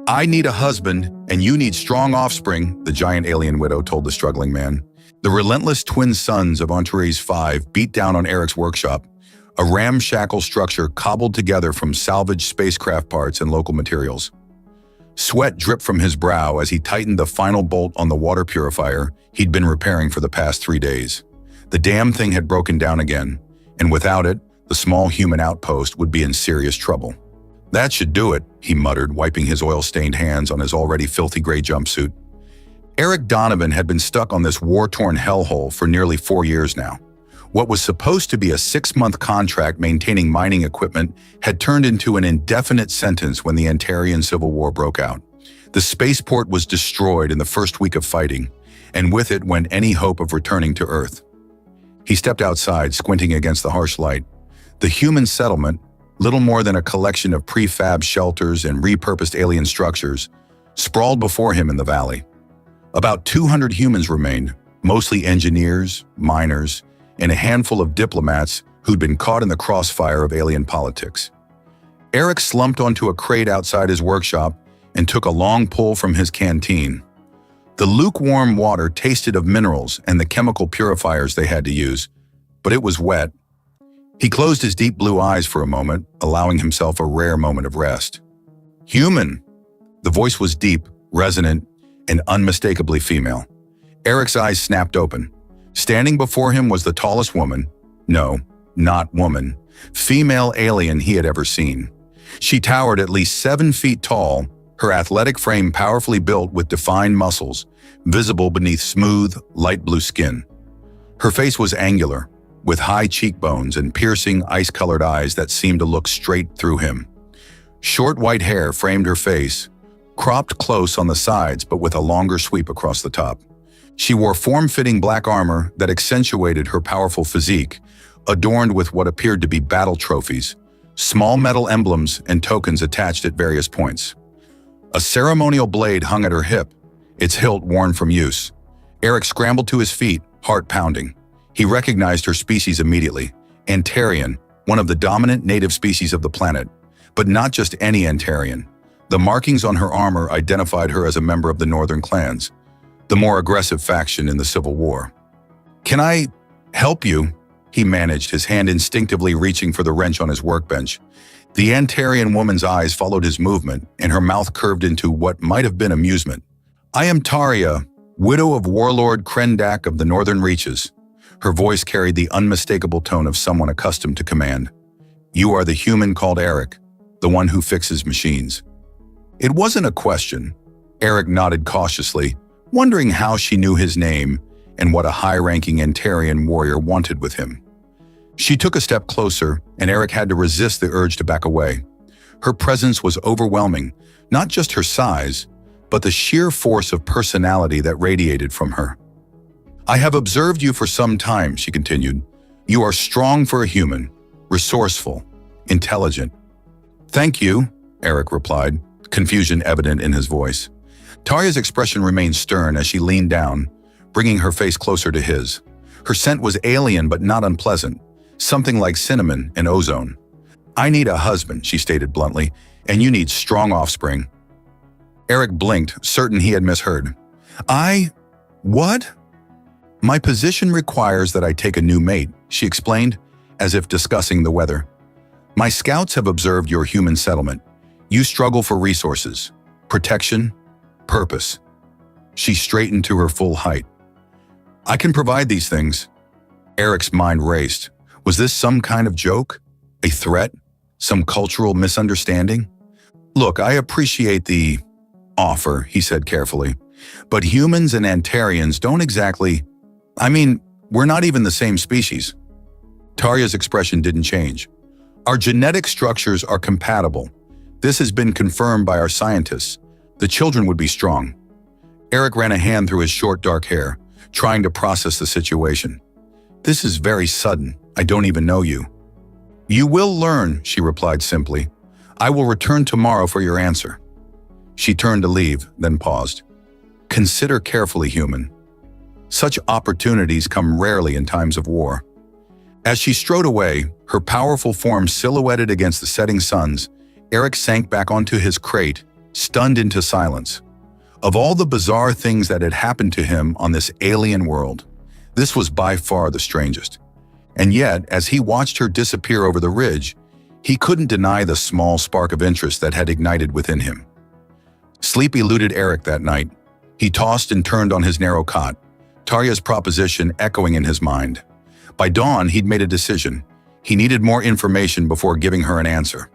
I need a husband, and you need strong offspring, the giant alien widow told the struggling man. The relentless twin sons of Antares 5 beat down on Eric's workshop, a ramshackle structure cobbled together from salvaged spacecraft parts and local materials. Sweat dripped from his brow as he tightened the final bolt on the water purifier he'd been repairing for the past 3 days. The damn thing had broken down again, and without it, the small human outpost would be in serious trouble. That should do it, he muttered, wiping his oil-stained hands on his already filthy gray jumpsuit. Eric Donovan had been stuck on this war-torn hellhole for nearly 4 years now. What was supposed to be a 6-month contract maintaining mining equipment had turned into an indefinite sentence when the Antarian Civil War broke out. The spaceport was destroyed in the first week of fighting, and with it went any hope of returning to Earth. He stepped outside, squinting against the harsh light. The human settlement, little more than a collection of prefab shelters and repurposed alien structures, sprawled before him in the valley. About 200 humans remained, mostly engineers, miners, and a handful of diplomats who'd been caught in the crossfire of alien politics. Eric slumped onto a crate outside his workshop and took a long pull from his canteen. The lukewarm water tasted of minerals and the chemical purifiers they had to use, but it was wet. He closed his deep blue eyes for a moment, allowing himself a rare moment of rest. Human! The voice was deep, resonant, and unmistakably female. Eric's eyes snapped open. Standing before him was the tallest woman, no, not woman, female alien he had ever seen. She towered at least 7 feet tall, her athletic frame powerfully built with defined muscles, visible beneath smooth, light blue skin. Her face was angular, with high cheekbones and piercing, ice-colored eyes that seemed to look straight through him. Short white hair framed her face, cropped close on the sides but with a longer sweep across the top. She wore form-fitting black armor that accentuated her powerful physique, adorned with what appeared to be battle trophies, small metal emblems and tokens attached at various points. A ceremonial blade hung at her hip, its hilt worn from use. Eric scrambled to his feet, heart pounding. He recognized her species immediately, Antarian, one of the dominant native species of the planet, but not just any Antarian. The markings on her armor identified her as a member of the Northern clans, the more aggressive faction in the Civil War. "Can I help you?" he managed, his hand instinctively reaching for the wrench on his workbench. The Antarian woman's eyes followed his movement, and her mouth curved into what might have been amusement. "I am Taria, widow of Warlord Krendak of the Northern Reaches." Her voice carried the unmistakable tone of someone accustomed to command. "You are the human called Eric, the one who fixes machines." It wasn't a question. Eric nodded cautiously, wondering how she knew his name and what a high-ranking Antarian warrior wanted with him. She took a step closer, and Eric had to resist the urge to back away. Her presence was overwhelming, not just her size, but the sheer force of personality that radiated from her. "I have observed you for some time," she continued. "You are strong for a human, resourceful, intelligent." "Thank you," Eric replied, confusion evident in his voice. Taria's expression remained stern as she leaned down, bringing her face closer to his. Her scent was alien but not unpleasant, something like cinnamon and ozone. "I need a husband," she stated bluntly, "and you need strong offspring." Eric blinked, certain he had misheard. What?" "My position requires that I take a new mate," she explained, as if discussing the weather. "My scouts have observed your human settlement. You struggle for resources, protection, purpose." She straightened to her full height. "I can provide these things." Eric's mind raced. Was this some kind of joke? A threat? Some cultural misunderstanding? "Look, I appreciate the offer," he said carefully, "but humans and Antarians don't exactly... we're not even the same species." Taria's expression didn't change. "Our genetic structures are compatible. This has been confirmed by our scientists. The children would be strong." Eric ran a hand through his short dark hair, trying to process the situation. "This is very sudden. I don't even know you." "You will learn," she replied simply. "I will return tomorrow for your answer." She turned to leave, then paused. "Consider carefully, human. Such opportunities come rarely in times of war." As she strode away, her powerful form silhouetted against the setting suns, Eric sank back onto his crate, stunned into silence. Of all the bizarre things that had happened to him on this alien world, this was by far the strangest. And yet, as he watched her disappear over the ridge, he couldn't deny the small spark of interest that had ignited within him. Sleep eluded Eric that night. He tossed and turned on his narrow cot, Tarya's proposition echoing in his mind. By dawn, he'd made a decision. He needed more information before giving her an answer.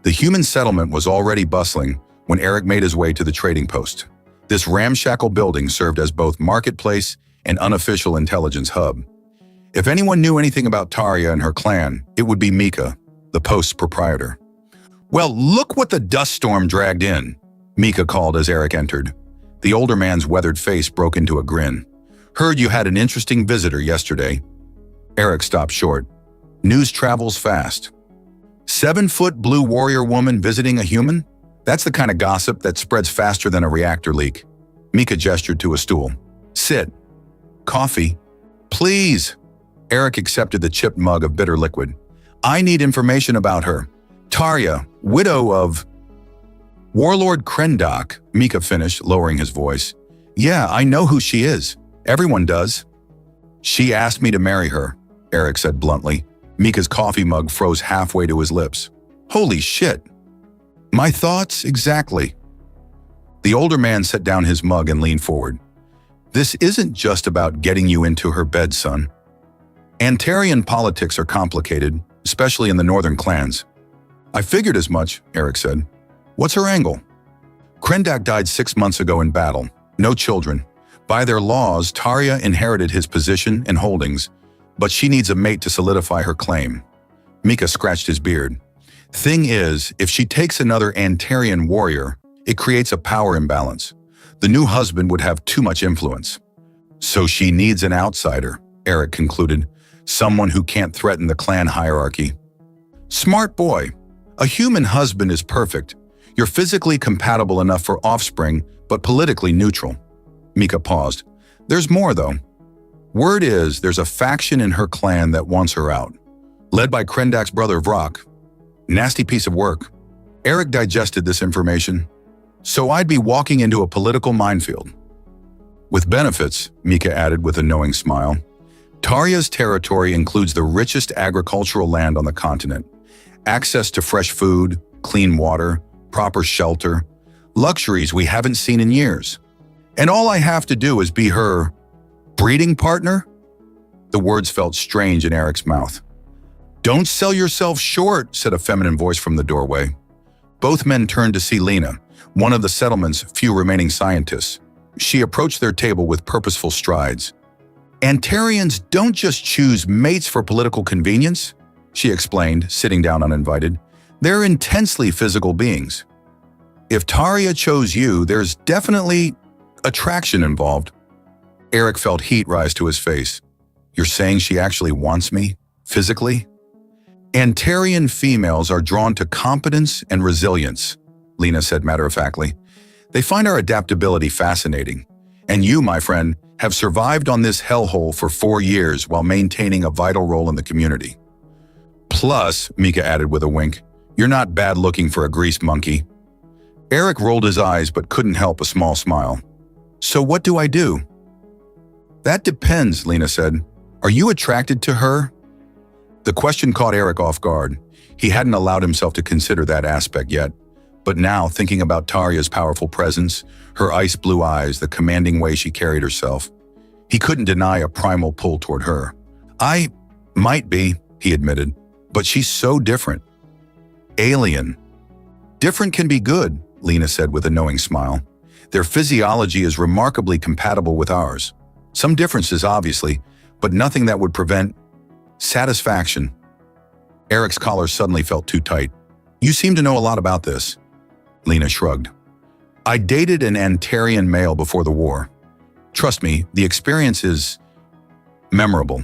The human settlement was already bustling when Eric made his way to the trading post. This ramshackle building served as both marketplace and unofficial intelligence hub. If anyone knew anything about Tarya and her clan, it would be Mika, the post's proprietor. "Well, look what the dust storm dragged in," Mika called as Eric entered. The older man's weathered face broke into a grin. "Heard you had an interesting visitor yesterday." Eric stopped short. News travels fast. 7-foot blue warrior woman visiting a human? That's the kind of gossip that spreads faster than a reactor leak. Mika gestured to a stool. "Sit. Coffee? Please." Eric accepted the chipped mug of bitter liquid. "I need information about her. Tarya, widow of Warlord Krendok," Mika finished, lowering his voice. "Yeah, I know who she is. Everyone does." "She asked me to marry her," Eric said bluntly. Mika's coffee mug froze halfway to his lips. "Holy shit." "My thoughts exactly." The older man set down his mug and leaned forward. "This isn't just about getting you into her bed, son. Antarian politics are complicated, especially in the northern clans." "I figured as much," Eric said. "What's her angle?" "Krendok died 6 months ago in battle. No children. By their laws, Tarya inherited his position and holdings, but she needs a mate to solidify her claim." Mika scratched his beard. "Thing is, if she takes another Antarian warrior, it creates a power imbalance. The new husband would have too much influence. So she needs an outsider," Eric concluded. "Someone who can't threaten the clan hierarchy." "Smart boy. A human husband is perfect. You're physically compatible enough for offspring, but politically neutral." Mika paused. "There's more, though. Word is there's a faction in her clan that wants her out, led by Krendak's brother Vrock. Nasty piece of work." Eric digested this information. "So I'd be walking into a political minefield." "With benefits," Mika added with a knowing smile. "Tarya's territory includes the richest agricultural land on the continent, access to fresh food, clean water, proper shelter, luxuries we haven't seen in years. And all I have to do is be her breeding partner?" The words felt strange in Eric's mouth. "Don't sell yourself short," said a feminine voice from the doorway. Both men turned to see Lena, one of the settlement's few remaining scientists. She approached their table with purposeful strides. "Antarians don't just choose mates for political convenience," she explained, sitting down uninvited. "They're intensely physical beings. If Tarya chose you, there's definitely attraction involved." Eric felt heat rise to his face. "You're saying she actually wants me? Physically?" "Antarian females are drawn to competence and resilience," Lena said matter-of-factly. "They find our adaptability fascinating. And you, my friend, have survived on this hellhole for 4 years while maintaining a vital role in the community. Plus," Mika added with a wink, "you're not bad looking for a greased monkey." Eric rolled his eyes but couldn't help a small smile. "So what do I do?" "That depends," Lena said. "Are you attracted to her?" The question caught Eric off guard. He hadn't allowed himself to consider that aspect yet. But now, thinking about Tarya's powerful presence, her ice-blue eyes, the commanding way she carried herself, he couldn't deny a primal pull toward her. "I might be," he admitted, "but she's so different. Alien." "Different can be good," Lena said with a knowing smile. "Their physiology is remarkably compatible with ours. Some differences, obviously, but nothing that would prevent satisfaction." Eric's collar suddenly felt too tight. "You seem to know a lot about this." Lena shrugged. "I dated an Antarian male before the war. Trust me, the experience is memorable."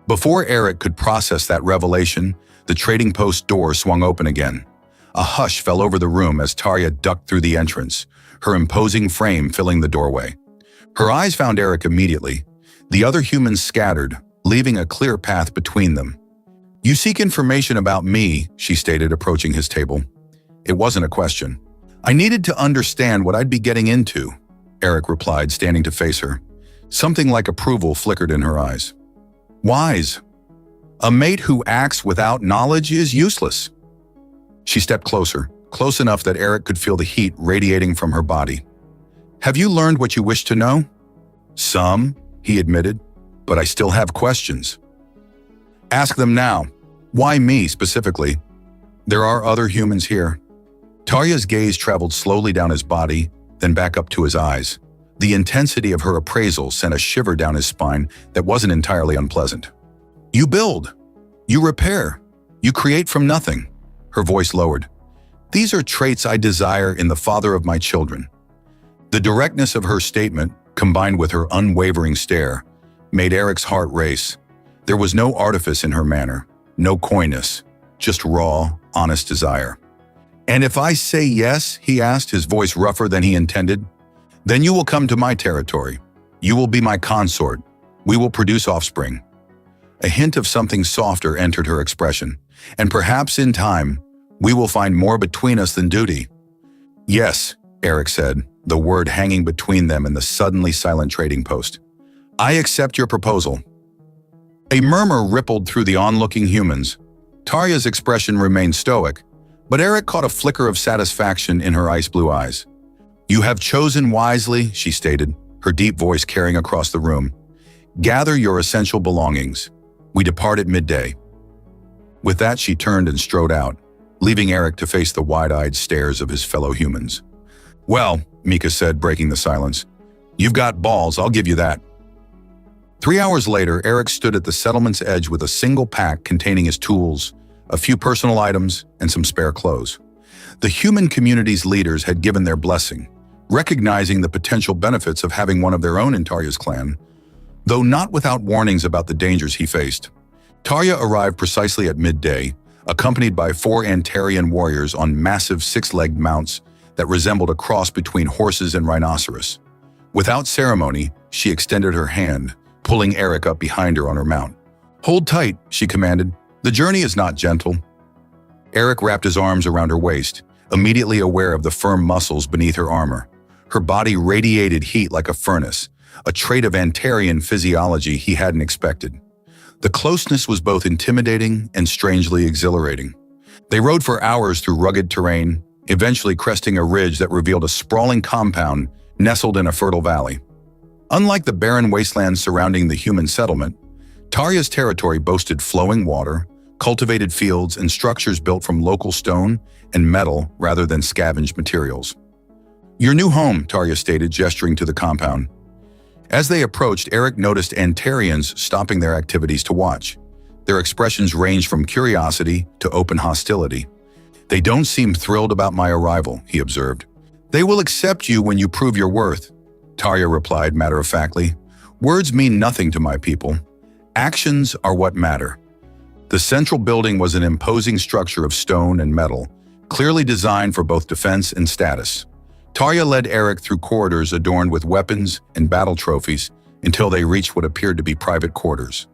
Before Eric could process that revelation, the trading post door swung open again. A hush fell over the room as Tarya ducked through the entrance, her imposing frame filling the doorway. Her eyes found Eric immediately. The other humans scattered, leaving a clear path between them. "You seek information about me," she stated, approaching his table. It wasn't a question. I needed to understand what I'd be getting into, Eric replied, standing to face her. Something like approval flickered in her eyes. Wise. A mate who acts without knowledge is useless. She stepped closer, close enough that Eric could feel the heat radiating from her body. Have you learned what you wish to know? Some, he admitted, but I still have questions. Ask them now. Why me specifically? There are other humans here. Tarya's gaze traveled slowly down his body, then back up to his eyes. The intensity of her appraisal sent a shiver down his spine that wasn't entirely unpleasant. You build. You repair. You create from nothing. Her voice lowered. These are traits I desire in the father of my children. The directness of her statement, combined with her unwavering stare, made Eric's heart race. There was no artifice in her manner, no coyness, just raw, honest desire. And if I say yes, he asked, his voice rougher than he intended, then you will come to my territory. You will be my consort. We will produce offspring. A hint of something softer entered her expression, and perhaps in time, we will find more between us than duty. Yes, Eric said, the word hanging between them and the suddenly silent trading post. I accept your proposal. A murmur rippled through the onlooking humans. Tarya's expression remained stoic, but Eric caught a flicker of satisfaction in her ice-blue eyes. You have chosen wisely, she stated, her deep voice carrying across the room. Gather your essential belongings. We depart at midday. With that, she turned and strode out, leaving Eric to face the wide-eyed stares of his fellow humans. Well, Mika said, breaking the silence, you've got balls, I'll give you that. 3 hours later, Eric stood at the settlement's edge with a single pack containing his tools, a few personal items, and some spare clothes. The human community's leaders had given their blessing, recognizing the potential benefits of having one of their own in Tarya's clan, though not without warnings about the dangers he faced. Tarya arrived precisely at midday, accompanied by 4 Antarian warriors on massive 6-legged mounts that resembled a cross between horses and rhinoceros. Without ceremony, she extended her hand, pulling Eric up behind her on her mount. Hold tight, she commanded. The journey is not gentle. Eric wrapped his arms around her waist, immediately aware of the firm muscles beneath her armor. Her body radiated heat like a furnace, a trait of Antarian physiology he hadn't expected. The closeness was both intimidating and strangely exhilarating. They rode for hours through rugged terrain, eventually cresting a ridge that revealed a sprawling compound nestled in a fertile valley. Unlike the barren wastelands surrounding the human settlement, Tarya's territory boasted flowing water, cultivated fields, and structures built from local stone and metal rather than scavenged materials. Your new home, Tarya stated, gesturing to the compound. As they approached, Eric noticed Antarians stopping their activities to watch. Their expressions ranged from curiosity to open hostility. They don't seem thrilled about my arrival, he observed. They will accept you when you prove your worth, Tarya replied matter-of-factly. Words mean nothing to my people. Actions are what matter. The central building was an imposing structure of stone and metal, clearly designed for both defense and status. Tarya led Eric through corridors adorned with weapons and battle trophies until they reached what appeared to be private quarters.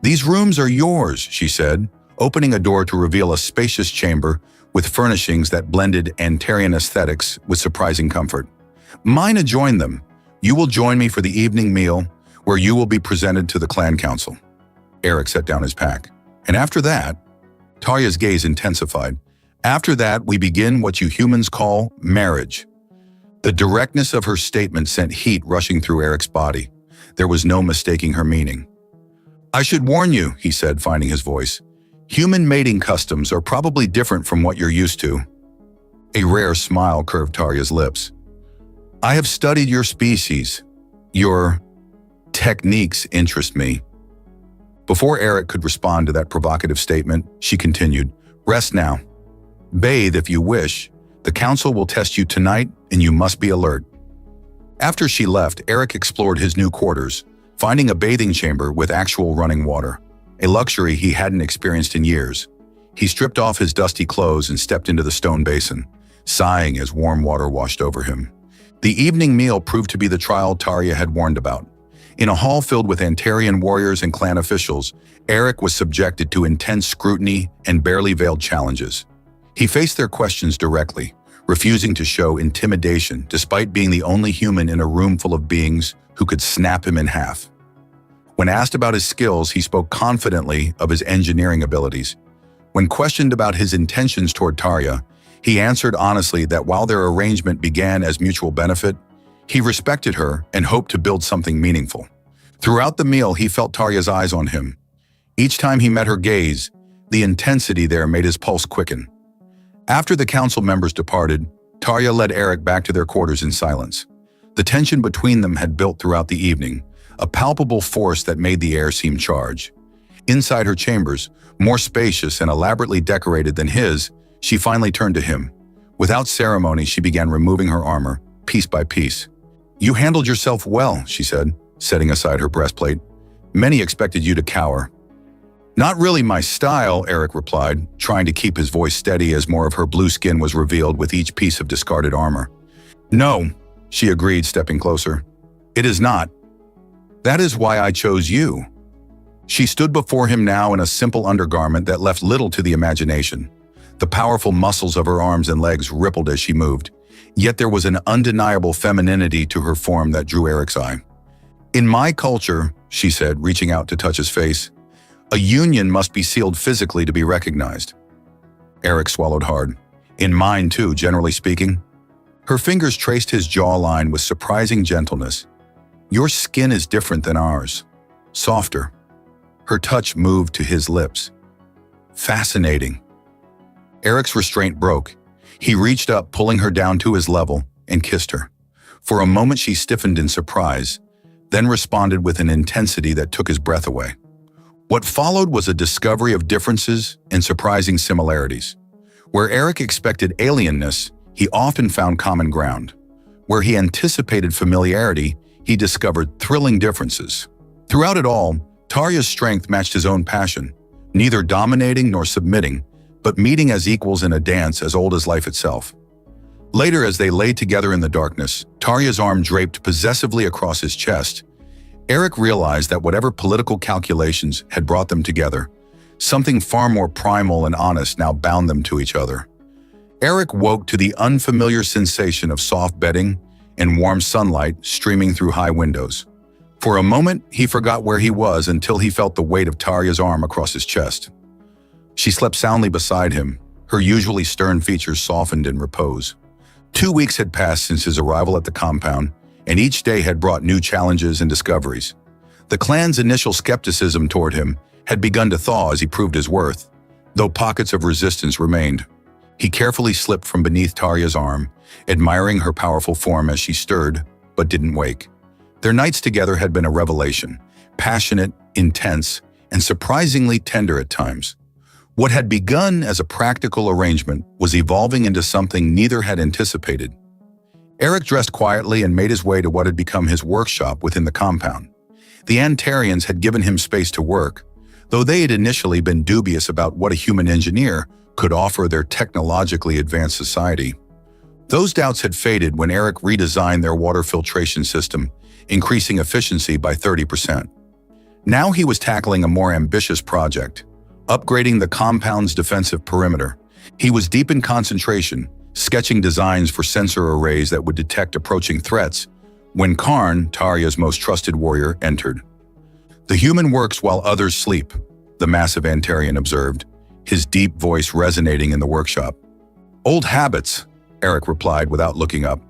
These rooms are yours, she said, opening a door to reveal a spacious chamber with furnishings that blended Antarian aesthetics with surprising comfort. Mine adjoin them. You will join me for the evening meal, where you will be presented to the clan council. Eric set down his pack. And after that, Tarya's gaze intensified. After that, we begin what you humans call marriage. The directness of her statement sent heat rushing through Eric's body. There was no mistaking her meaning. I should warn you, he said, finding his voice. Human mating customs are probably different from what you're used to. A rare smile curved Tarya's lips. I have studied your species. Your techniques interest me. Before Eric could respond to that provocative statement, she continued, Rest now. Bathe if you wish. The council will test you tonight, and you must be alert. After she left, Eric explored his new quarters, finding a bathing chamber with actual running water, a luxury he hadn't experienced in years. He stripped off his dusty clothes and stepped into the stone basin, sighing as warm water washed over him. The evening meal proved to be the trial Tarya had warned about. In a hall filled with Antarian warriors and clan officials, Eric was subjected to intense scrutiny and barely veiled challenges. He faced their questions directly, refusing to show intimidation despite being the only human in a room full of beings who could snap him in half. When asked about his skills, he spoke confidently of his engineering abilities. When questioned about his intentions toward Tarja, he answered honestly that while their arrangement began as mutual benefit, he respected her and hoped to build something meaningful. Throughout the meal, he felt Tarja's eyes on him. Each time he met her gaze, the intensity there made his pulse quicken. After the council members departed, Tarja led Eric back to their quarters in silence. The tension between them had built throughout the evening, a palpable force that made the air seem charged. Inside her chambers, more spacious and elaborately decorated than his, she finally turned to him. Without ceremony, she began removing her armor, piece by piece. "You handled yourself well," she said, setting aside her breastplate. "Many expected you to cower." "Not really my style," Eric replied, trying to keep his voice steady as more of her blue skin was revealed with each piece of discarded armor. "No," she agreed, stepping closer. "It is not. That is why I chose you." She stood before him now in a simple undergarment that left little to the imagination. The powerful muscles of her arms and legs rippled as she moved, yet there was an undeniable femininity to her form that drew Eric's eye. "In my culture," she said, reaching out to touch his face, "a union must be sealed physically to be recognized." Eric swallowed hard. "In mine too, generally speaking." Her fingers traced his jawline with surprising gentleness. "Your skin is different than ours. Softer." Her touch moved to his lips. "Fascinating." Eric's restraint broke. He reached up, pulling her down to his level, and kissed her. For a moment she stiffened in surprise, then responded with an intensity that took his breath away. What followed was a discovery of differences and surprising similarities. Where Eric expected alienness, he often found common ground. Where he anticipated familiarity, he discovered thrilling differences. Throughout it all, Tarja's strength matched his own passion, neither dominating nor submitting, but meeting as equals in a dance as old as life itself. Later, as they lay together in the darkness, Tarja's arm draped possessively across his chest, Eric realized that whatever political calculations had brought them together, something far more primal and honest now bound them to each other. Eric woke to the unfamiliar sensation of soft bedding and warm sunlight streaming through high windows. For a moment, he forgot where he was until he felt the weight of Tarja's arm across his chest. She slept soundly beside him, her usually stern features softened in repose. 2 weeks had passed since his arrival at the compound, and each day had brought new challenges and discoveries. The clan's initial skepticism toward him had begun to thaw as he proved his worth, though pockets of resistance remained. He carefully slipped from beneath Tarja's arm, admiring her powerful form as she stirred, but didn't wake. Their nights together had been a revelation, passionate, intense, and surprisingly tender at times. What had begun as a practical arrangement was evolving into something neither had anticipated. Eric dressed quietly and made his way to what had become his workshop within the compound. The Antarians had given him space to work, though they had initially been dubious about what a human engineer could offer their technologically advanced society. Those doubts had faded when Eric redesigned their water filtration system, increasing efficiency by 30%. Now he was tackling a more ambitious project, upgrading the compound's defensive perimeter. He was deep in concentration, sketching designs for sensor arrays that would detect approaching threats, when Karn, Tarja's most trusted warrior, entered. "The human works while others sleep," the massive Antarian observed, his deep voice resonating in the workshop. "Old habits," Eric replied without looking up.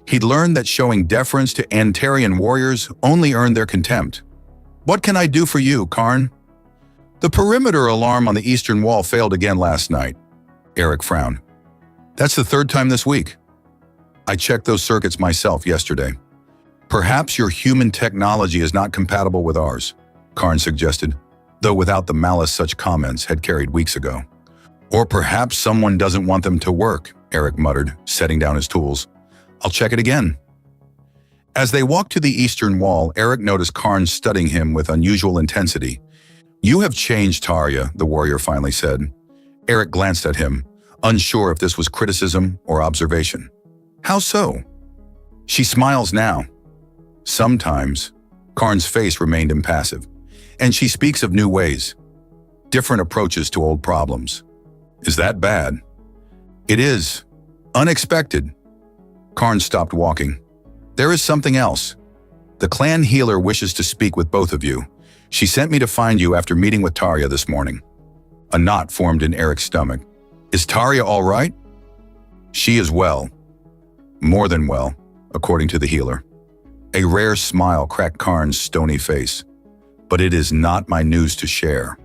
He'd learned that showing deference to Antarian warriors only earned their contempt. "What can I do for you, Karn?" "The perimeter alarm on the eastern wall failed again last night." Eric frowned. "That's the third time this week." "I checked those circuits myself yesterday." "Perhaps your human technology is not compatible with ours," Karn suggested, though without the malice such comments had carried weeks ago. "Or perhaps someone doesn't want them to work," Eric muttered, setting down his tools. "I'll check it again." As they walked to the eastern wall, Eric noticed Karn studying him with unusual intensity. "You have changed, Tarja," the warrior finally said. Eric glanced at him, unsure if this was criticism or observation. "How so?" "She smiles now." "Sometimes." Karn's face remained impassive. "And she speaks of new ways. Different approaches to old problems." "Is that bad?" "It is." Unexpected. Karn stopped walking. There is something else. The clan healer wishes to speak with both of you. She sent me to find you after meeting with Tarja this morning. A knot formed in Eric's stomach. Is Tarja all right? She is well. More than well, according to the healer. A rare smile cracked Karn's stony face. But it is not my news to share.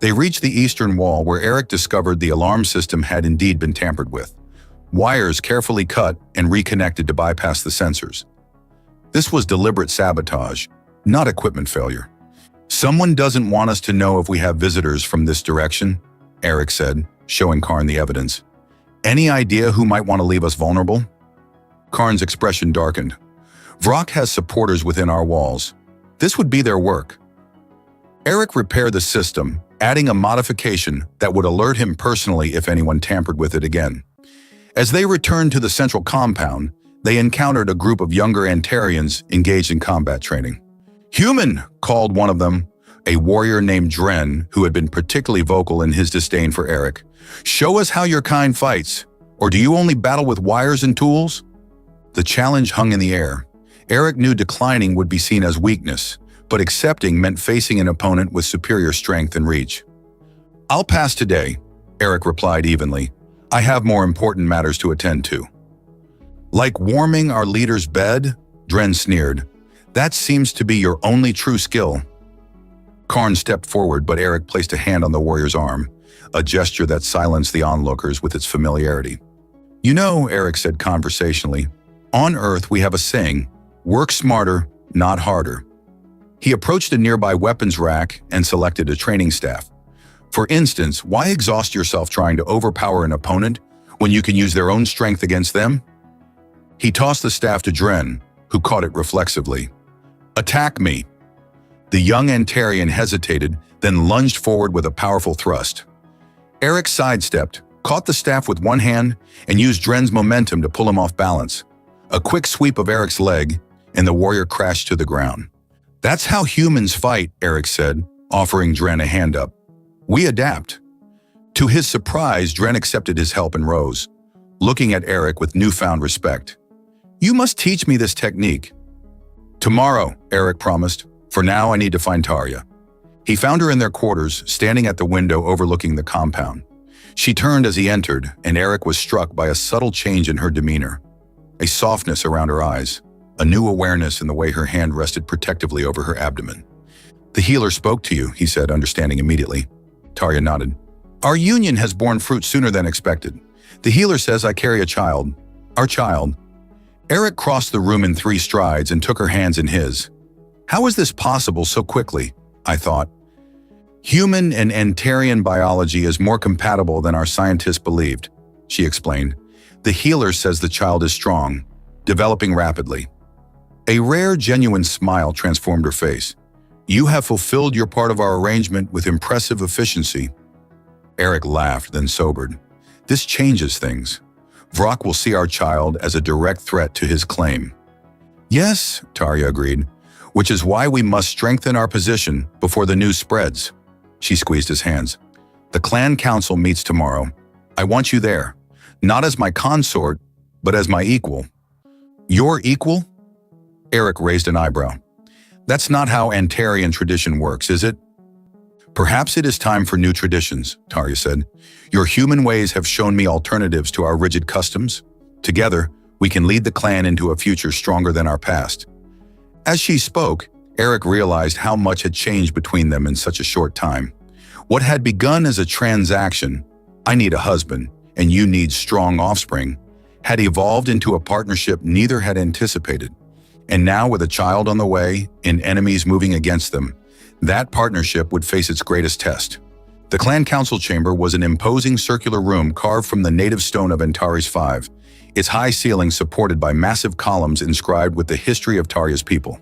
They reached the eastern wall where Eric discovered the alarm system had indeed been tampered with. Wires carefully cut and reconnected to bypass the sensors. This was deliberate sabotage, not equipment failure. Someone doesn't want us to know if we have visitors from this direction, Eric said, showing Karn the evidence. Any idea who might want to leave us vulnerable? Karn's expression darkened. Vrock has supporters within our walls. This would be their work. Eric repaired the system, adding a modification that would alert him personally if anyone tampered with it again. As they returned to the central compound, they encountered a group of younger Antarians engaged in combat training. "Human," called one of them, a warrior named Dren, who had been particularly vocal in his disdain for Eric. "Show us how your kind fights, or do you only battle with wires and tools?" The challenge hung in the air. Eric knew declining would be seen as weakness, but accepting meant facing an opponent with superior strength and reach. "I'll pass today," Eric replied evenly. "I have more important matters to attend to." "Like warming our leader's bed?" Dren sneered. "That seems to be your only true skill." Karn stepped forward, but Eric placed a hand on the warrior's arm, a gesture that silenced the onlookers with its familiarity. "You know," Eric said conversationally, "on Earth we have a saying, work smarter, not harder." He approached a nearby weapons rack and selected a training staff. "For instance, why exhaust yourself trying to overpower an opponent when you can use their own strength against them?" He tossed the staff to Dren, who caught it reflexively. "Attack me." The young Antarian hesitated, then lunged forward with a powerful thrust. Eric sidestepped, caught the staff with one hand, and used Dren's momentum to pull him off balance. A quick sweep of Eric's leg, and the warrior crashed to the ground. "That's how humans fight," Eric said, offering Dren a hand up. "We adapt." To his surprise, Dren accepted his help and rose, looking at Eric with newfound respect. "You must teach me this technique." "Tomorrow," Eric promised. "For now, I need to find Tarja." He found her in their quarters, standing at the window overlooking the compound. She turned as he entered, and Eric was struck by a subtle change in her demeanor. A softness around her eyes, a new awareness in the way her hand rested protectively over her abdomen. "The healer spoke to you," he said, understanding immediately. Tarja nodded. "Our union has borne fruit sooner than expected. The healer says I carry a child. Our child." Eric crossed the room in 3 strides and took her hands in his. "How is this possible so quickly?" I thought. "Human and Antarian biology is more compatible than our scientists believed," she explained. "The healer says the child is strong, developing rapidly." A rare, genuine smile transformed her face. "You have fulfilled your part of our arrangement with impressive efficiency." Eric laughed, then sobered. "This changes things. Vrock will see our child as a direct threat to his claim." "Yes," Tarja agreed, "which is why we must strengthen our position before the news spreads." She squeezed his hands. "The clan council meets tomorrow. I want you there, not as my consort, but as my equal." "Your equal?" Eric raised an eyebrow. "That's not how Antarian tradition works, is it?" "Perhaps it is time for new traditions," Tarja said. "Your human ways have shown me alternatives to our rigid customs. Together, we can lead the clan into a future stronger than our past." As she spoke, Eric realized how much had changed between them in such a short time. What had begun as a transaction, "I need a husband, and you need strong offspring," had evolved into a partnership neither had anticipated. And now, with a child on the way and enemies moving against them, that partnership would face its greatest test. The clan council chamber was an imposing circular room carved from the native stone of Antares 5, its high ceiling supported by massive columns inscribed with the history of Tarja's people.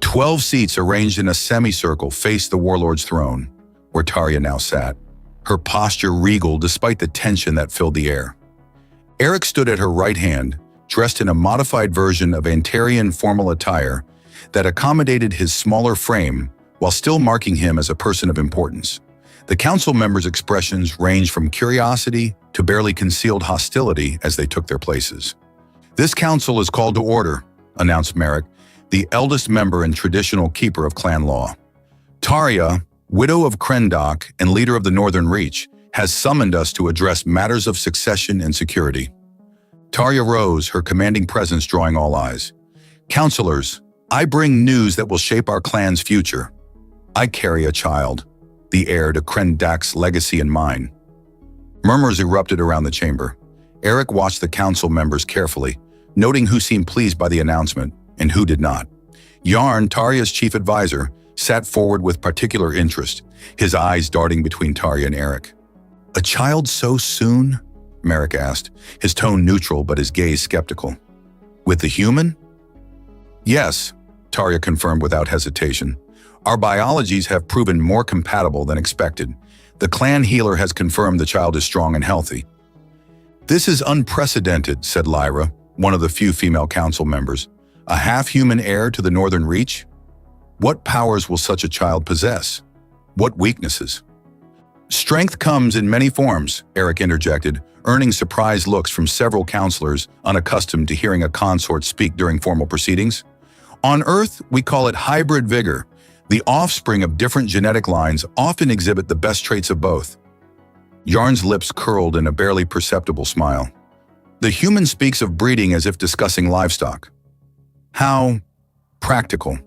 12 seats arranged in a semicircle faced the warlord's throne, where Tarja now sat, her posture regal despite the tension that filled the air. Eric stood at her right hand, dressed in a modified version of Antarian formal attire that accommodated his smaller frame while still marking him as a person of importance. The council members' expressions ranged from curiosity to barely concealed hostility as they took their places. "This council is called to order," announced Merrick, the eldest member and traditional keeper of clan law. "Tarja, widow of Krendok and leader of the Northern Reach, has summoned us to address matters of succession and security." Tarja rose, her commanding presence drawing all eyes. "Counselors, I bring news that will shape our clan's future. I carry a child, the heir to Krendak's legacy and mine." Murmurs erupted around the chamber. Eric watched the council members carefully, noting who seemed pleased by the announcement and who did not. Yarn, Tarja's chief advisor, sat forward with particular interest, his eyes darting between Tarja and Eric. "A child so soon?" Merrick asked, his tone neutral but his gaze skeptical. "With the human?" "Yes," Tarja confirmed without hesitation. "Our biologies have proven more compatible than expected. The clan healer has confirmed the child is strong and healthy." "This is unprecedented," said Lyra, one of the few female council members. "A half-human heir to the Northern Reach? What powers will such a child possess? What weaknesses?" "Strength comes in many forms," Eric interjected, earning surprised looks from several counselors unaccustomed to hearing a consort speak during formal proceedings. "On Earth, we call it hybrid vigor. The offspring of different genetic lines often exhibit the best traits of both." Yarn's lips curled in a barely perceptible smile. "The human speaks of breeding as if discussing livestock. How practical."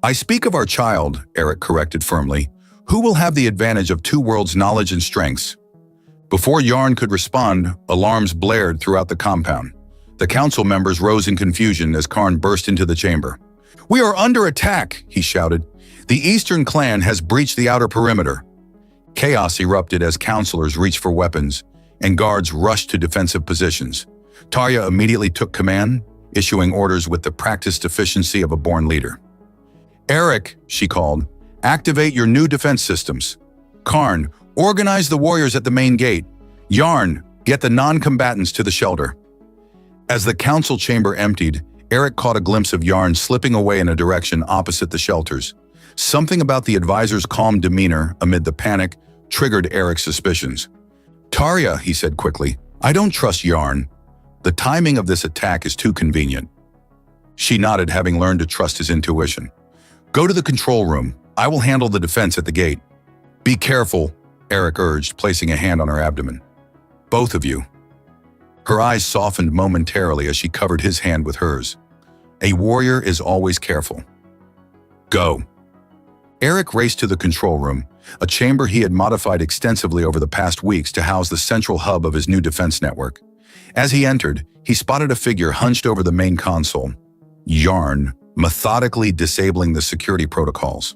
"I speak of our child," Eric corrected firmly, "who will have the advantage of two worlds' knowledge and strengths." Before Yarn could respond, alarms blared throughout the compound. The council members rose in confusion as Karn burst into the chamber. "We are under attack," he shouted. "The Eastern Clan has breached the outer perimeter." Chaos erupted as counselors reached for weapons, and guards rushed to defensive positions. Tarja immediately took command, issuing orders with the practiced efficiency of a born leader. "Eric," she called, "activate your new defense systems. Karn, organize the warriors at the main gate. Yarn, get the non-combatants to the shelter." As the council chamber emptied, Eric caught a glimpse of Yarn slipping away in a direction opposite the shelters. Something about the advisor's calm demeanor amid the panic triggered Eric's suspicions. "Tarja," he said quickly, "I don't trust Yarn. The timing of this attack is too convenient." She nodded, having learned to trust his intuition. "Go to the control room. I will handle the defense at the gate." "Be careful," Eric urged, placing a hand on her abdomen. "Both of you." Her eyes softened momentarily as she covered his hand with hers. A warrior is always careful. "Go." Eric raced to the control room, a chamber he had modified extensively over the past weeks to house the central hub of his new defense network. As he entered, he spotted a figure hunched over the main console. Yarn, methodically disabling the security protocols.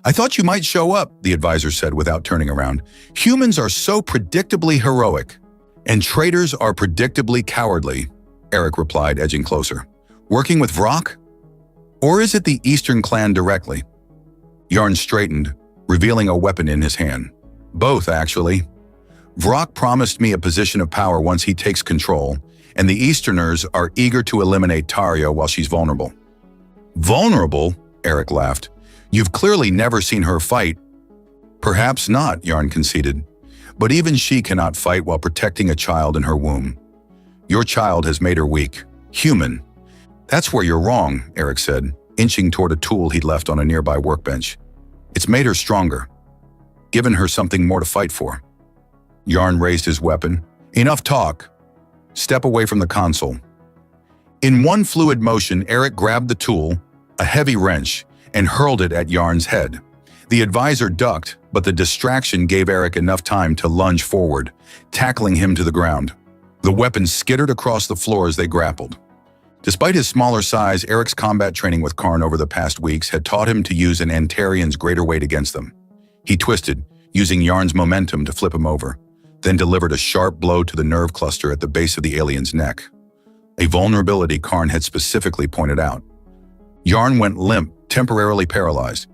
"I thought you might show up," the advisor said without turning around. "Humans are so predictably heroic, and traitors are predictably cowardly," Eric replied, edging closer. "Working with Vrock? Or is it the Eastern Clan directly?" Yarn straightened, revealing a weapon in his hand. "Both, actually. Vrock promised me a position of power once he takes control, and the Easterners are eager to eliminate Tarja while she's vulnerable." "Vulnerable?" Eric laughed. "You've clearly never seen her fight." "Perhaps not," Yarn conceded. "But even she cannot fight while protecting a child in her womb. Your child has made her weak. Human." "That's where you're wrong," Eric said, inching toward a tool he'd left on a nearby workbench. "It's made her stronger, given her something more to fight for." Yarn raised his weapon. "Enough talk. Step away from the console." In one fluid motion, Eric grabbed the tool, a heavy wrench, and hurled it at Yarn's head. The advisor ducked, but the distraction gave Eric enough time to lunge forward, tackling him to the ground. The weapon skittered across the floor as they grappled. Despite his smaller size, Eric's combat training with Karn over the past weeks had taught him to use an Antarian's greater weight against them. He twisted, using Yarn's momentum to flip him over, then delivered a sharp blow to the nerve cluster at the base of the alien's neck. A vulnerability Karn had specifically pointed out. Yarn went limp, temporarily paralyzed.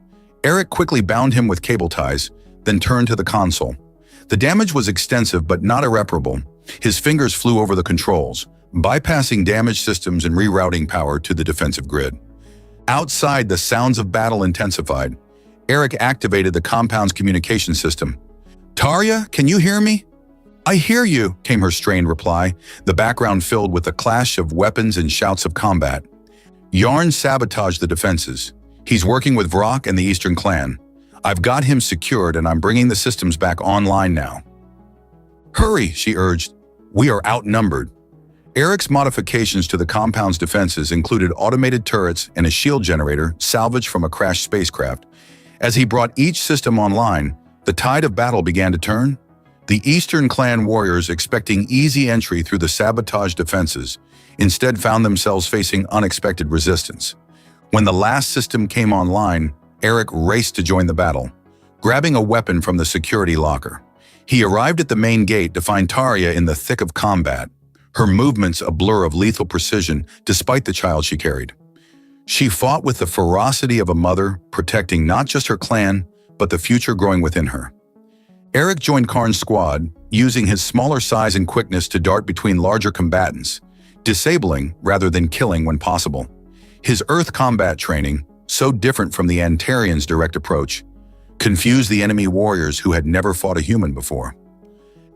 Eric quickly bound him with cable ties, then turned to the console. The damage was extensive but not irreparable. His fingers flew over the controls, bypassing damaged systems and rerouting power to the defensive grid. Outside, the sounds of battle intensified. Eric activated the compound's communication system. "Tarya, can you hear me?" "I hear you," came her strained reply, the background filled with a clash of weapons and shouts of combat. "Yarn sabotaged the defenses. He's working with Vrock and the Eastern Clan. I've got him secured and I'm bringing the systems back online now." "Hurry," she urged. "We are outnumbered." Eric's modifications to the compound's defenses included automated turrets and a shield generator salvaged from a crashed spacecraft. As he brought each system online, the tide of battle began to turn. The Eastern Clan warriors, expecting easy entry through the sabotaged defenses, instead found themselves facing unexpected resistance. When the last system came online, Eric raced to join the battle, grabbing a weapon from the security locker. He arrived at the main gate to find Tarya in the thick of combat, her movements a blur of lethal precision despite the child she carried. She fought with the ferocity of a mother, protecting not just her clan, but the future growing within her. Eric joined Karn's squad, using his smaller size and quickness to dart between larger combatants, disabling rather than killing when possible. His Earth combat training, so different from the Antarians' direct approach, confused the enemy warriors who had never fought a human before.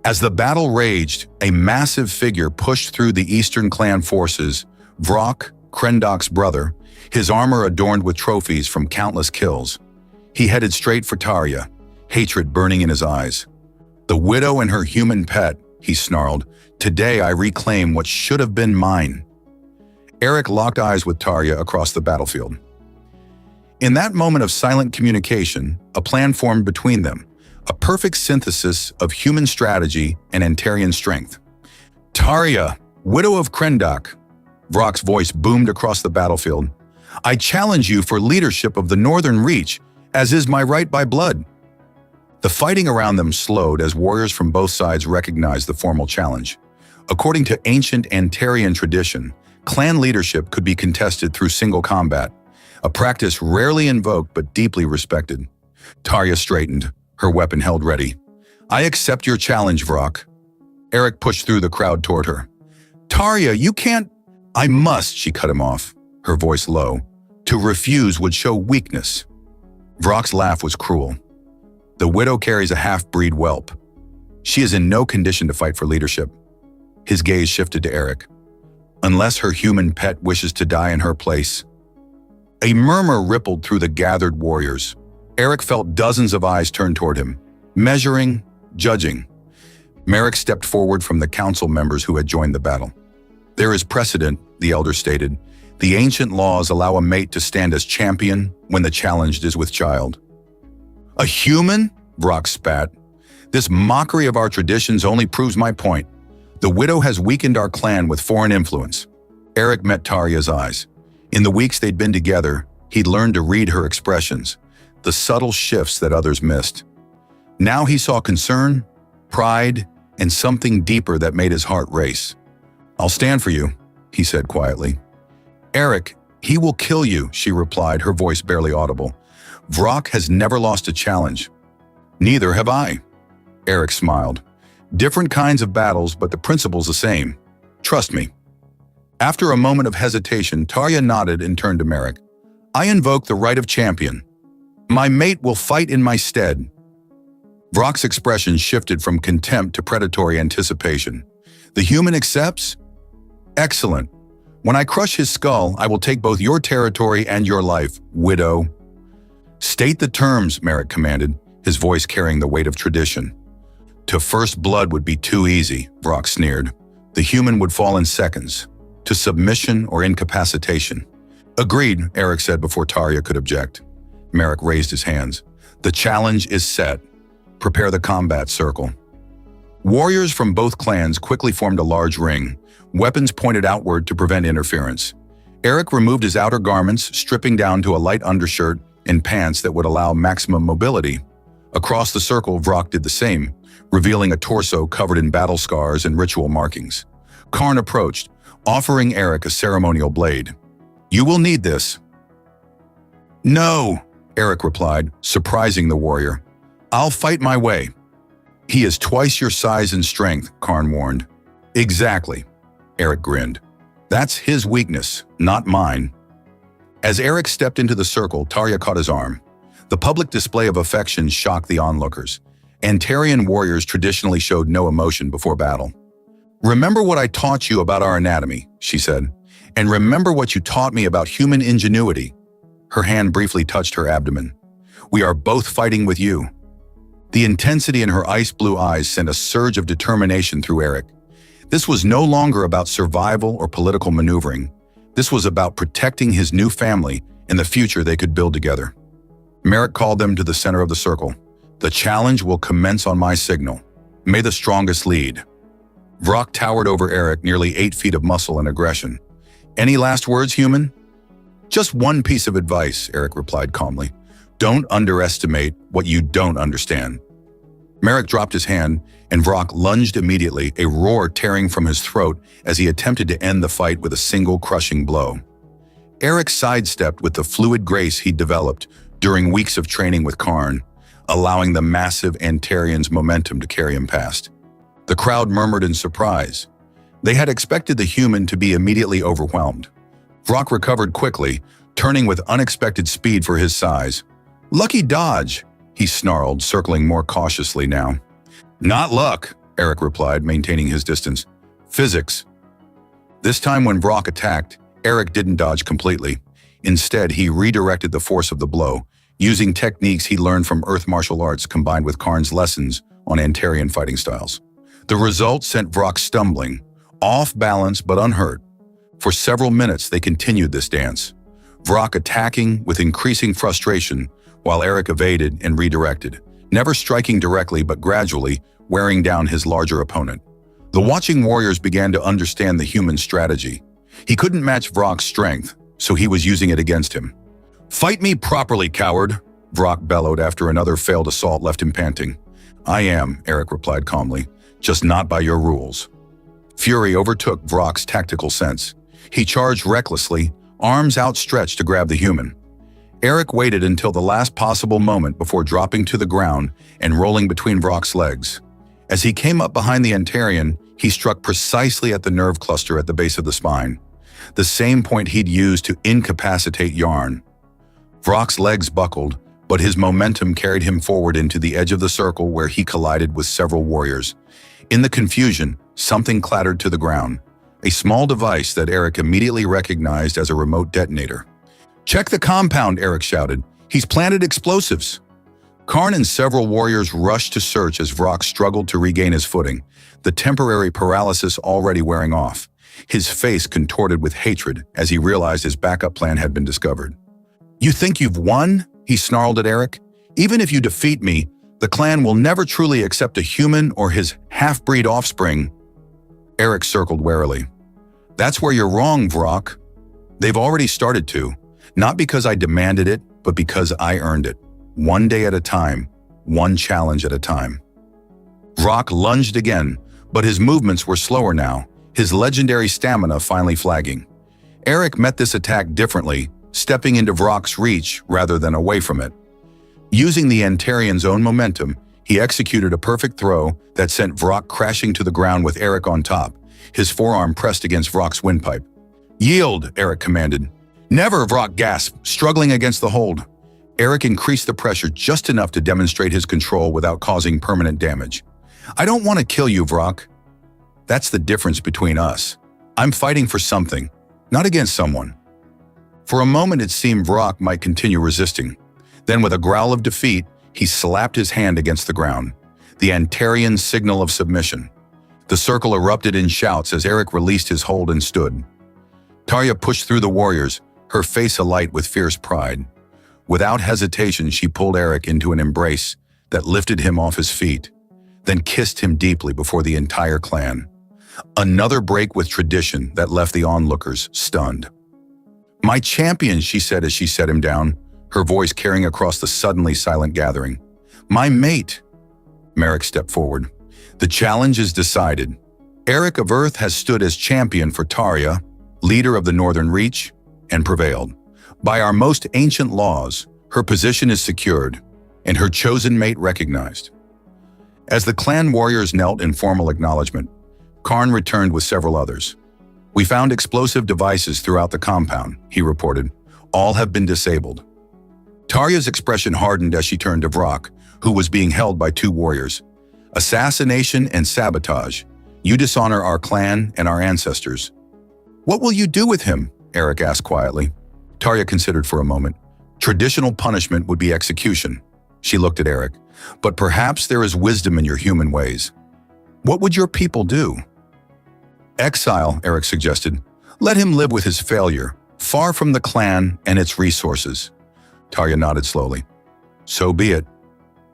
As the battle raged, a massive figure pushed through the Eastern Clan forces, Vrock, Krendok's brother, his armor adorned with trophies from countless kills. He headed straight for Tarya, hatred burning in his eyes. "The widow and her human pet," he snarled. "Today I reclaim what should have been mine." Eric locked eyes with Tarya across the battlefield. In that moment of silent communication, a plan formed between them, a perfect synthesis of human strategy and Antarian strength. "Tarya, widow of Krendok," Vrock's voice boomed across the battlefield. "I challenge you for leadership of the Northern Reach, as is my right by blood." The fighting around them slowed as warriors from both sides recognized the formal challenge. According to ancient Antarian tradition, clan leadership could be contested through single combat, a practice rarely invoked but deeply respected. Tarya straightened, her weapon held ready. "I accept your challenge, Vrock." Eric pushed through the crowd toward her. "Tarya, you can't—" "I must," she cut him off, her voice low. "To refuse would show weakness." Vrock's laugh was cruel. "The widow carries a half-breed whelp. She is in no condition to fight for leadership." His gaze shifted to Eric. "Unless her human pet wishes to die in her place." A murmur rippled through the gathered warriors. Eric felt dozens of eyes turn toward him, measuring, judging. Merrick stepped forward from the council members who had joined the battle. "There is precedent," the elder stated. "The ancient laws allow a mate to stand as champion when the challenged is with child." "A human?" Vrock spat. "This mockery of our traditions only proves my point. The widow has weakened our clan with foreign influence." Eric met Tarya's eyes. In the weeks they'd been together, he'd learned to read her expressions, the subtle shifts that others missed. Now he saw concern, pride, and something deeper that made his heart race. "I'll stand for you," he said quietly. "Eric, he will kill you," she replied, her voice barely audible. "Vrock has never lost a challenge." "Neither have I." Eric smiled. "Different kinds of battles, but the principle's the same. Trust me." After a moment of hesitation, Tarya nodded and turned to Merrick. "I invoke the right of champion. My mate will fight in my stead." Vrock's expression shifted from contempt to predatory anticipation. "The human accepts? Excellent. When I crush his skull, I will take both your territory and your life, widow." "State the terms," Merrick commanded, his voice carrying the weight of tradition. "To first blood would be too easy," Vrock sneered. "The human would fall in seconds, to submission or incapacitation." "Agreed," Eric said before Tarya could object. Merrick raised his hands. "The challenge is set. Prepare the combat circle." Warriors from both clans quickly formed a large ring, weapons pointed outward to prevent interference. Eric removed his outer garments, stripping down to a light undershirt and pants that would allow maximum mobility. Across the circle, Vrock did the same, revealing a torso covered in battle scars and ritual markings. Karn approached, offering Eric a ceremonial blade. "You will need this." "No," Eric replied, surprising the warrior. "I'll fight my way." "He is twice your size and strength," Karn warned. "Exactly," Eric grinned. "That's his weakness, not mine." As Eric stepped into the circle, Tarya caught his arm. The public display of affection shocked the onlookers. Antarian warriors traditionally showed no emotion before battle. "Remember what I taught you about our anatomy," she said, "and remember what you taught me about human ingenuity." Her hand briefly touched her abdomen. "We are both fighting with you." The intensity in her ice blue eyes sent a surge of determination through Eric. This was no longer about survival or political maneuvering. This was about protecting his new family and the future they could build together. Merrick called them to the center of the circle. "The challenge will commence on my signal. May the strongest lead." Vrock towered over Eric, nearly 8 feet of muscle and aggression. "Any last words, human?" "Just one piece of advice," Eric replied calmly. "Don't underestimate what you don't understand." Merrick dropped his hand, and Vrock lunged immediately, a roar tearing from his throat as he attempted to end the fight with a single crushing blow. Eric sidestepped with the fluid grace he'd developed during weeks of training with Karn, allowing the massive Antarian's momentum to carry him past. The crowd murmured in surprise. They had expected the human to be immediately overwhelmed. Vrock recovered quickly, turning with unexpected speed for his size. "Lucky dodge," he snarled, circling more cautiously now. "Not luck," Eric replied, maintaining his distance. "Physics." This time when Vrock attacked, Eric didn't dodge completely. Instead, he redirected the force of the blow, using techniques he learned from Earth martial arts combined with Karn's lessons on Antarian fighting styles. The result sent Vrock stumbling, off balance but unhurt. For several minutes, they continued this dance, Vrock attacking with increasing frustration while Eric evaded and redirected, never striking directly but gradually wearing down his larger opponent. The watching warriors began to understand the human strategy. He couldn't match Vrock's strength, so he was using it against him. "Fight me properly, coward," Vrock bellowed after another failed assault left him panting. "I am," Eric replied calmly, "just not by your rules." Fury overtook Vrock's tactical sense. He charged recklessly, arms outstretched to grab the human. Eric waited until the last possible moment before dropping to the ground and rolling between Vrock's legs. As he came up behind the Antarian, he struck precisely at the nerve cluster at the base of the spine, the same point he'd used to incapacitate Yarn. Vrock's legs buckled, but his momentum carried him forward into the edge of the circle where he collided with several warriors. In the confusion, something clattered to the ground, a small device that Eric immediately recognized as a remote detonator. "Check the compound," Eric shouted. "He's planted explosives." Karn and several warriors rushed to search as Vrock struggled to regain his footing, the temporary paralysis already wearing off. His face contorted with hatred as he realized his backup plan had been discovered. "You think you've won?" he snarled at Eric. "Even if you defeat me, the clan will never truly accept a human or his half-breed offspring." Eric circled warily. "That's where you're wrong, Vrock. They've already started to, not because I demanded it, but because I earned it. One day at a time, one challenge at a time." Vrock lunged again, but his movements were slower now, his legendary stamina finally flagging. Eric met this attack differently, stepping into Vrock's reach rather than away from it. Using the Antarian's own momentum, he executed a perfect throw that sent Vrock crashing to the ground with Eric on top, his forearm pressed against Vrock's windpipe. "Yield," Eric commanded. "Never," Vrock gasped, struggling against the hold. Eric increased the pressure just enough to demonstrate his control without causing permanent damage. "I don't want to kill you, Vrock. That's the difference between us. I'm fighting for something, not against someone." For a moment it seemed Vrock might continue resisting. Then with a growl of defeat, he slapped his hand against the ground, the Antarian signal of submission. The circle erupted in shouts as Eric released his hold and stood. Tarja pushed through the warriors, her face alight with fierce pride. Without hesitation, she pulled Eric into an embrace that lifted him off his feet, then kissed him deeply before the entire clan. Another break with tradition that left the onlookers stunned. "My champion," she said as she set him down, her voice carrying across the suddenly silent gathering. "My mate." Merrick stepped forward. "The challenge is decided. Eric of Earth has stood as champion for Tarja, leader of the Northern Reach, and prevailed. By our most ancient laws, her position is secured, and her chosen mate recognized." As the clan warriors knelt in formal acknowledgement, Karn returned with several others. "We found explosive devices throughout the compound," he reported. "All have been disabled." Tarya's expression hardened as she turned to Vrock, who was being held by two warriors. Assassination and sabotage. You dishonor our clan and our ancestors. What will you do with him? Eric asked quietly. Tarya considered for a moment. Traditional punishment would be execution. She looked at Eric. But perhaps there is wisdom in your human ways. What would your people do? Exile, Eric suggested. Let him live with his failure, far from the clan and its resources. Tarya nodded slowly. So be it.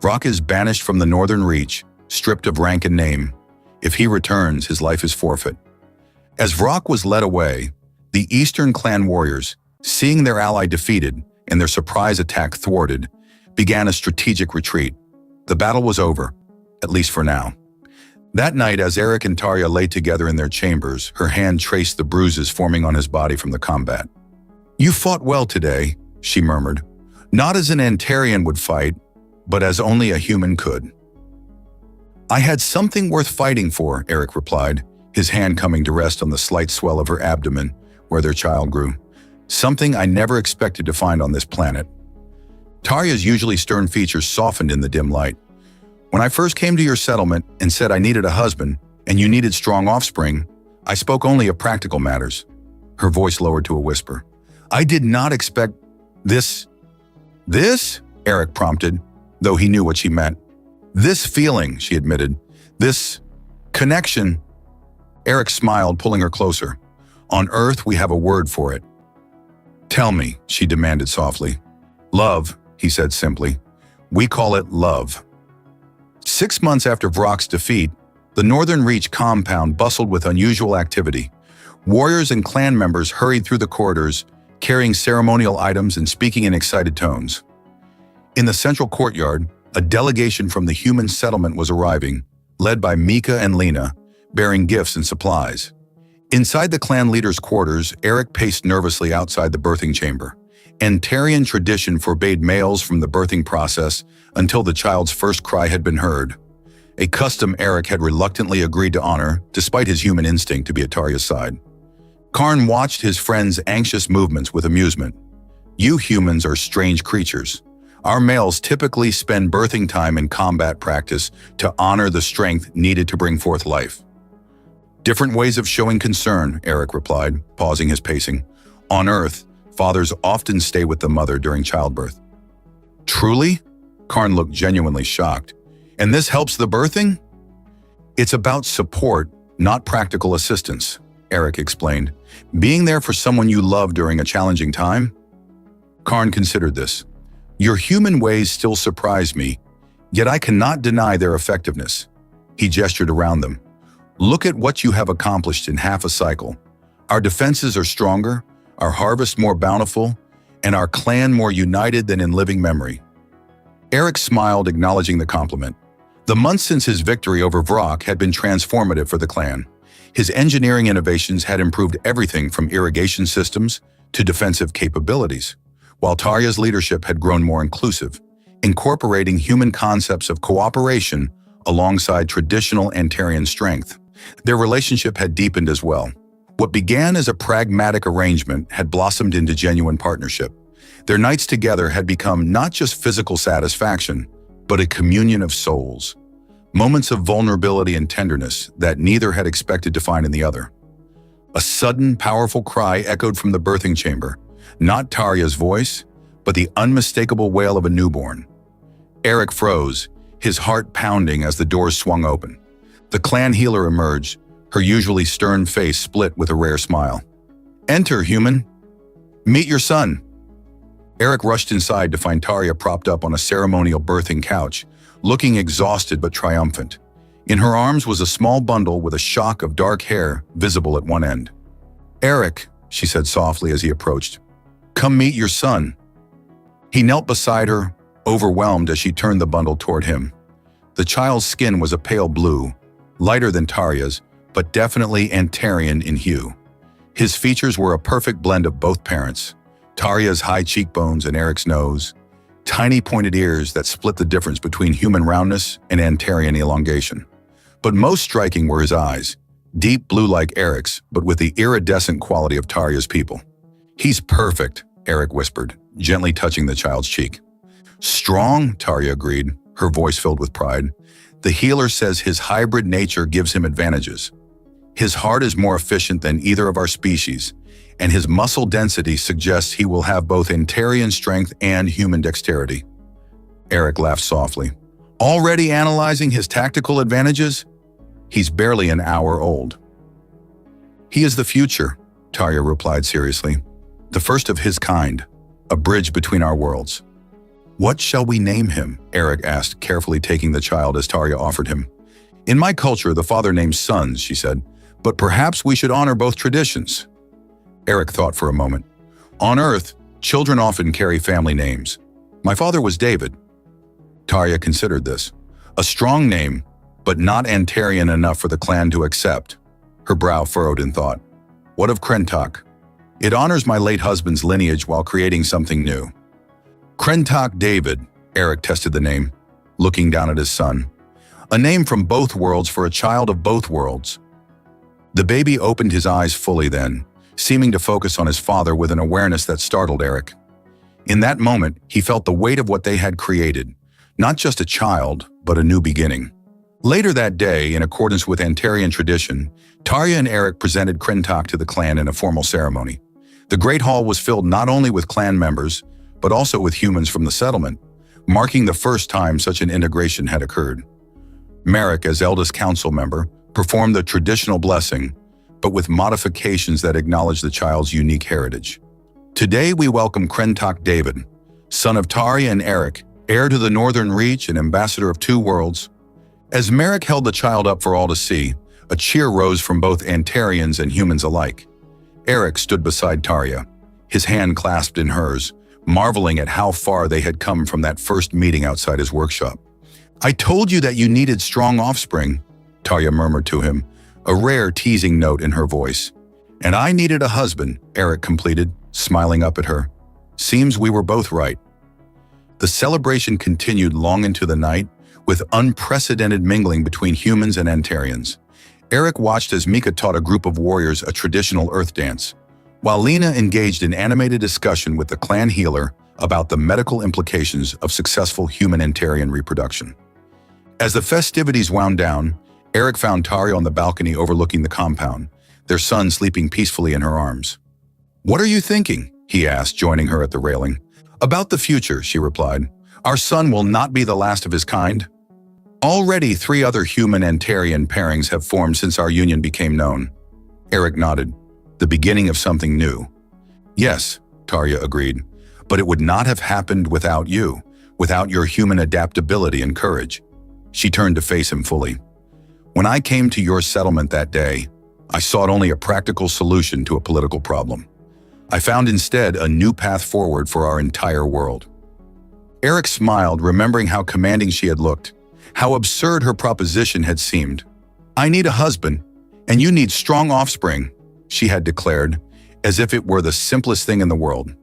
Vrock is banished from the Northern Reach, stripped of rank and name. If he returns, his life is forfeit. As Vrock was led away, the Eastern clan warriors, seeing their ally defeated and their surprise attack thwarted, began a strategic retreat. The battle was over, at least for now. That night, as Eric and Tarya lay together in their chambers, her hand traced the bruises forming on his body from the combat. You fought well today, she murmured. Not as an Antarian would fight, but as only a human could. I had something worth fighting for, Eric replied, his hand coming to rest on the slight swell of her abdomen, where their child grew. Something I never expected to find on this planet. Tarya's usually stern features softened in the dim light. When I first came to your settlement and said I needed a husband and you needed strong offspring, I spoke only of practical matters. Her voice lowered to a whisper. I did not expect this. This? Eric prompted, though he knew what she meant. This feeling, she admitted. This connection. Eric smiled, pulling her closer. On Earth, we have a word for it. Tell me, she demanded softly. Love, he said simply. We call it love. 6 months after Vrock's defeat, the Northern Reach compound bustled with unusual activity. Warriors and clan members hurried through the corridors, carrying ceremonial items and speaking in excited tones. In the central courtyard, a delegation from the human settlement was arriving, led by Mika and Lena, bearing gifts and supplies. Inside the clan leader's quarters, Eric paced nervously outside the birthing chamber. Antarian tradition forbade males from the birthing process until the child's first cry had been heard. A custom Eric had reluctantly agreed to honor, despite his human instinct to be at Tarya's side. Karn watched his friend's anxious movements with amusement. You humans are strange creatures. Our males typically spend birthing time in combat practice to honor the strength needed to bring forth life. Different ways of showing concern, Eric replied, pausing his pacing. On Earth, fathers often stay with the mother during childbirth. Truly? Karn looked genuinely shocked. And this helps the birthing? It's about support, not practical assistance, Eric explained. Being there for someone you love during a challenging time? Karn considered this. Your human ways still surprise me, yet I cannot deny their effectiveness. He gestured around them. Look at what you have accomplished in half a cycle. Our defenses are stronger, our harvest more bountiful, and our clan more united than in living memory. Eric smiled, acknowledging the compliment. The months since his victory over Vrock had been transformative for the clan. His engineering innovations had improved everything from irrigation systems to defensive capabilities, while Tarya's leadership had grown more inclusive, incorporating human concepts of cooperation alongside traditional Antarian strength. Their relationship had deepened as well. What began as a pragmatic arrangement had blossomed into genuine partnership. Their nights together had become not just physical satisfaction, but a communion of souls. Moments of vulnerability and tenderness that neither had expected to find in the other. A sudden, powerful cry echoed from the birthing chamber, not Tarya's voice, but the unmistakable wail of a newborn. Eric froze, his heart pounding as the doors swung open. The clan healer emerged, her usually stern face split with a rare smile. Enter, human. Meet your son. Eric rushed inside to find Tarya propped up on a ceremonial birthing couch, looking exhausted but triumphant. In her arms was a small bundle with a shock of dark hair visible at one end. Eric, she said softly as he approached, come meet your son. He knelt beside her, overwhelmed as she turned the bundle toward him. The child's skin was a pale blue, lighter than Tarya's, but definitely Antarian in hue. His features were a perfect blend of both parents, Tarya's high cheekbones and Eric's nose, tiny pointed ears that split the difference between human roundness and Antarian elongation. But most striking were his eyes, deep blue like Eric's, but with the iridescent quality of Tarya's people. He's perfect, Eric whispered, gently touching the child's cheek. Strong, Tarja agreed, her voice filled with pride. The healer says his hybrid nature gives him advantages. His heart is more efficient than either of our species, and his muscle density suggests he will have both Antarian strength and human dexterity. Eric laughed softly. Already analyzing his tactical advantages? He's barely an hour old. He is the future, Tarja replied seriously. The first of his kind, a bridge between our worlds. What shall we name him? Eric asked, carefully taking the child as Tarja offered him. In my culture, the father names sons, she said, but perhaps we should honor both traditions. Eric thought for a moment. On Earth, children often carry family names. My father was David. Tarja considered this. A strong name, but not Antarian enough for the clan to accept. Her brow furrowed in thought. What of Krentok? It honors my late husband's lineage while creating something new. Krentok David, Eric tested the name, looking down at his son. A name from both worlds for a child of both worlds. The baby opened his eyes fully then, seeming to focus on his father with an awareness that startled Eric. In that moment, he felt the weight of what they had created, not just a child, but a new beginning. Later that day, in accordance with Antarian tradition, Tarja and Eric presented Krentok to the clan in a formal ceremony. The Great Hall was filled not only with clan members, but also with humans from the settlement, marking the first time such an integration had occurred. Merrick, as eldest council member, performed the traditional blessing, but with modifications that acknowledge the child's unique heritage. Today we welcome Krentok David, son of Tarja and Eric, heir to the Northern Reach and ambassador of two worlds. As Merrick held the child up for all to see, a cheer rose from both Antarians and humans alike. Eric stood beside Tarja, his hand clasped in hers, marveling at how far they had come from that first meeting outside his workshop. I told you that you needed strong offspring, Tarja murmured to him, a rare teasing note in her voice. And I needed a husband, Eric completed, smiling up at her. Seems we were both right. The celebration continued long into the night, with unprecedented mingling between humans and Antarians. Eric watched as Mika taught a group of warriors a traditional earth dance, while Lena engaged in animated discussion with the clan healer about the medical implications of successful human-Antarian reproduction. As the festivities wound down, Eric found Tarja on the balcony overlooking the compound, their son sleeping peacefully in her arms. What are you thinking? He asked, joining her at the railing. About the future, she replied. Our son will not be the last of his kind. Already 3 other human-Antarian pairings have formed since our union became known. Eric nodded. The beginning of something new. Yes, Tarja agreed, but it would not have happened without you, without your human adaptability and courage. She turned to face him fully. When I came to your settlement that day, I sought only a practical solution to a political problem. I found instead a new path forward for our entire world. Eric smiled, remembering how commanding she had looked, how absurd her proposition had seemed. I need a husband, and you need strong offspring, she had declared, as if it were the simplest thing in the world.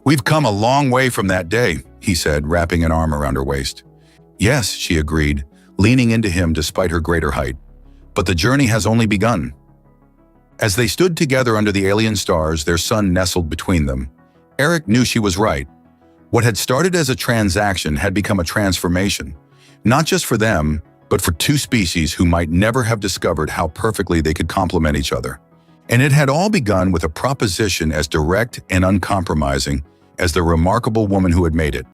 We've come a long way from that day, he said, wrapping an arm around her waist. Yes, she agreed, leaning into him despite her greater height. But the journey has only begun. As they stood together under the alien stars, their son nestled between them, Eric knew she was right. What had started as a transaction had become a transformation, not just for them, but for 2 species who might never have discovered how perfectly they could complement each other. And it had all begun with a proposition as direct and uncompromising as the remarkable woman who had made it.